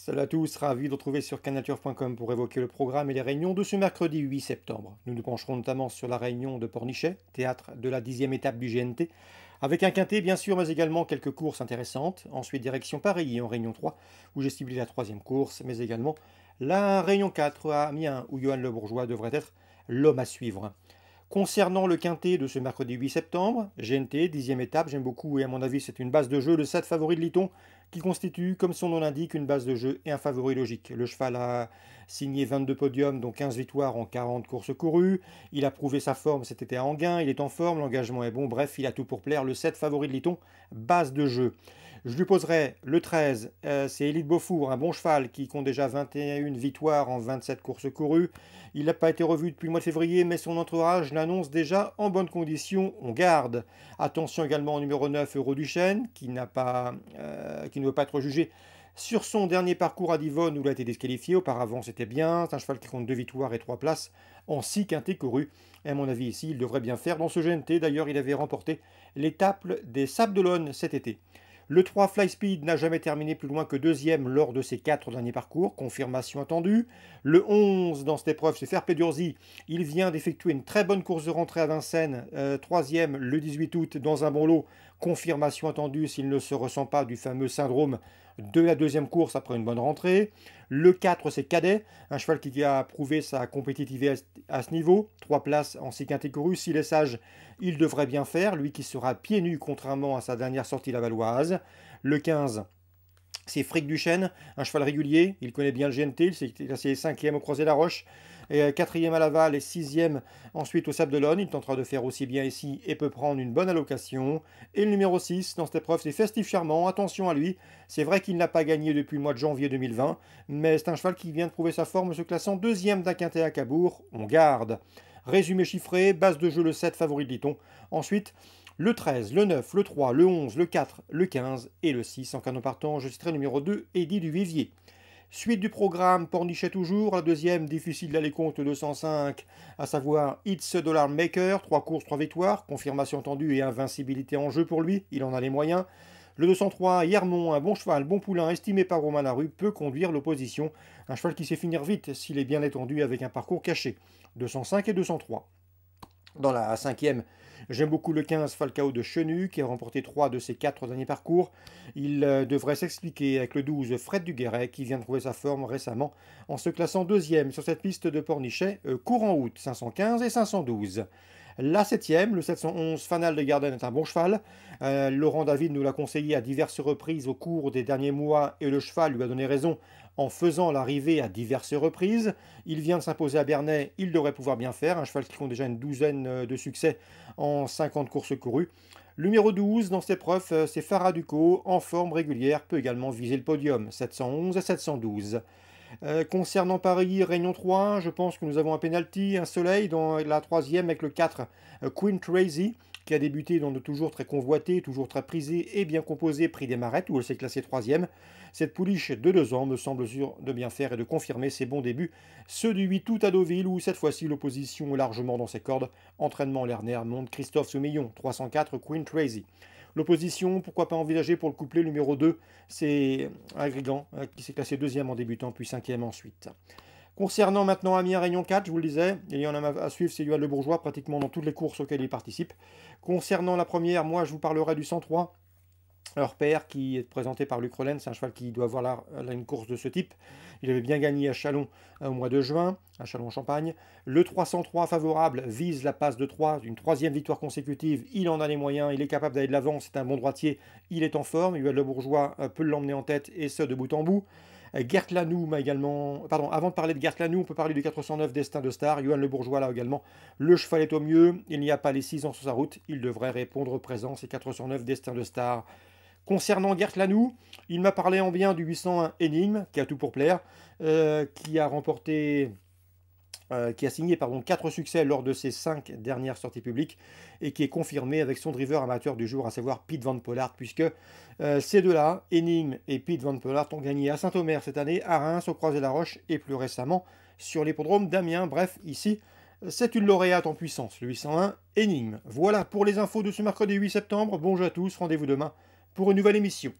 Salut à tous, ravi de retrouver sur canalturf.com pour évoquer le programme et les réunions de ce mercredi 8 septembre. Nous nous pencherons notamment sur la réunion de Pornichet, théâtre de la 10e étape du GNT, avec un quintet bien sûr, mais également quelques courses intéressantes. Ensuite, direction Paris en réunion 3, où j'ai ciblé la troisième course, mais également la réunion 4 à Amiens, où Johan Le Bourgeois devrait être l'homme à suivre. Concernant le quintet de ce mercredi 8 septembre, GNT, 10e étape, j'aime beaucoup et à mon avis c'est une base de jeu, le 7 favori de Liton, qui constitue, comme son nom l'indique, une base de jeu et un favori logique. Le cheval a signé 22 podiums, dont 15 victoires en 40 courses courues. Il a prouvé sa forme cet été à Anguin, il est en forme, l'engagement est bon, bref, il a tout pour plaire. Le 7 favori de Liton, base de jeu. Je lui poserai le 13, c'est Élite Beaufour, un bon cheval qui compte déjà 21 victoires en 27 courses courues. Il n'a pas été revu depuis le mois de février, mais son entourage l'annonce déjà en bonne condition. On garde. Attention également au numéro 9, Euro du Chêne, qui ne veut pas être jugé sur son dernier parcours à Divonne où il a été disqualifié. Auparavant, c'était bien. C'est un cheval qui compte 2 victoires et 3 places en 6 quintés courus. Et à mon avis, ici, il devrait bien faire dans ce GNT. D'ailleurs, il avait remporté l'étape des Sables d'Olonne cet été. Le 3 Fly Speed n'a jamais terminé plus loin que deuxième lors de ses 4 derniers parcours, confirmation attendue. Le 11 dans cette épreuve, c'est Fair Play d'Urzy. Il vient d'effectuer une très bonne course de rentrée à Vincennes, troisième le 18 août dans un bon lot, confirmation attendue s'il ne se ressent pas du fameux syndrome de la deuxième course après une bonne rentrée. Le 4 c'est Cadet, un cheval qui a prouvé sa compétitivité à ce niveau, 3 places en 6 quintés courus, s'il est sage, il devrait bien faire, lui qui sera pieds nus contrairement à sa dernière sortie lavalloise. Le 15, c'est Fric Duchesne, un cheval régulier, il connaît bien le GNT, il s'est classé 5e au Croisé-la-Roche, et 4e à Laval et 6e ensuite au Sable d'Olonne. Il tentera de faire aussi bien ici et peut prendre une bonne allocation. Et le numéro 6 dans cette épreuve, c'est Festif Charmant, attention à lui, c'est vrai qu'il n'a pas gagné depuis le mois de janvier 2020, mais c'est un cheval qui vient de prouver sa forme, se classant 2e d'un quintet à Cabourg, on garde. Résumé chiffré, base de jeu le 7, favori de Liton. Ensuite, le 13, le 9, le 3, le 11, le 4, le 15 et le 6. En canon partant, je citerai numéro 2, Eddy du Vivier. Suite du programme, Pornichet toujours, la deuxième, difficile d'aller compte 205, à savoir It's a Dollar Maker, 3 courses, 3 victoires, confirmation entendue et invincibilité en jeu pour lui, il en a les moyens. Le 203, Yermont, un bon cheval, bon poulain, estimé par Romain Larue, peut conduire l'opposition. Un cheval qui sait finir vite s'il est bien étendu avec un parcours caché. 205 et 203. Dans la cinquième, j'aime beaucoup le 15 Falcao de Chenu qui a remporté 3 de ses 4 derniers parcours. Il devrait s'expliquer avec le 12 Fred Duguerret qui vient de trouver sa forme récemment en se classant deuxième sur cette piste de Pornichet, courant août 515 et 512. La septième, le 711 Fanal de Garden est un bon cheval. Laurent David nous l'a conseillé à diverses reprises au cours des derniers mois et le cheval lui a donné raison en faisant l'arrivée à diverses reprises. Il vient de s'imposer à Bernay, il devrait pouvoir bien faire. Un cheval qui compte déjà une douzaine de succès en 50 courses courues. Le numéro 12 dans cette épreuve, c'est Farah Ducot, en forme régulière, peut également viser le podium, 711 et 712. Concernant Paris, Réunion 3, je pense que nous avons un penalty, un soleil dans la troisième avec le 4, Queen Crazy, qui a débuté dans de toujours très convoité, toujours très prisé et bien composé Prix des Marettes, où elle s'est classée troisième. Cette pouliche de 2 ans me semble sûre de bien faire et de confirmer ses bons débuts, ceux du 8 août à Deauville, où cette fois-ci l'opposition est largement dans ses cordes. Entraînement Lerner monte Christophe Soumillon, 304 Queen Crazy. L'opposition, pourquoi pas envisager pour le couplet numéro 2, c'est Agrigant qui s'est classé deuxième en débutant, puis cinquième ensuite. Concernant maintenant Amiens Réunion 4, je vous le disais, il y en a à suivre, c'est Johan Le Bourgeois, pratiquement dans toutes les courses auxquelles il participe. Concernant la première, moi je vous parlerai du 103, leur père qui est présenté par Luc Rollen, c'est un cheval qui doit avoir une course de ce type. Il avait bien gagné à Châlons au mois de juin, à Châlons-Champagne. Le 303 favorable vise la passe de 3, une troisième victoire consécutive. Il en a les moyens, il est capable d'aller de l'avant, c'est un bon droitier, il est en forme. Yoel Le Bourgeois peut l'emmener en tête et ce de bout en bout. Gert Lanou m'a également. Pardon, avant de parler de Gert Lanou, on peut parler du 409 Destin de Star. Johan Le Bourgeois là également. Le cheval est au mieux. Il n'y a pas les 6 ans sur sa route. Il devrait répondre présent. C'est 409 Destin de Star. Concernant Gert Lanou, il m'a parlé en bien du 801 Énigme, qui a tout pour plaire, qui a remporté, qui a signé 4 succès lors de ses 5 dernières sorties publiques et qui est confirmé avec son driver amateur du jour, à savoir Pete Van Pollard, puisque ces deux-là, Énigme et Pete Van Pollard, ont gagné à Saint-Omer cette année, à Reims, au Croisé-la-Roche et plus récemment sur l'hippodrome d'Amiens. Bref, ici, c'est une lauréate en puissance, le 801 Énigme. Voilà pour les infos de ce mercredi 8 septembre. Bonjour à tous, rendez-vous demain pour une nouvelle émission.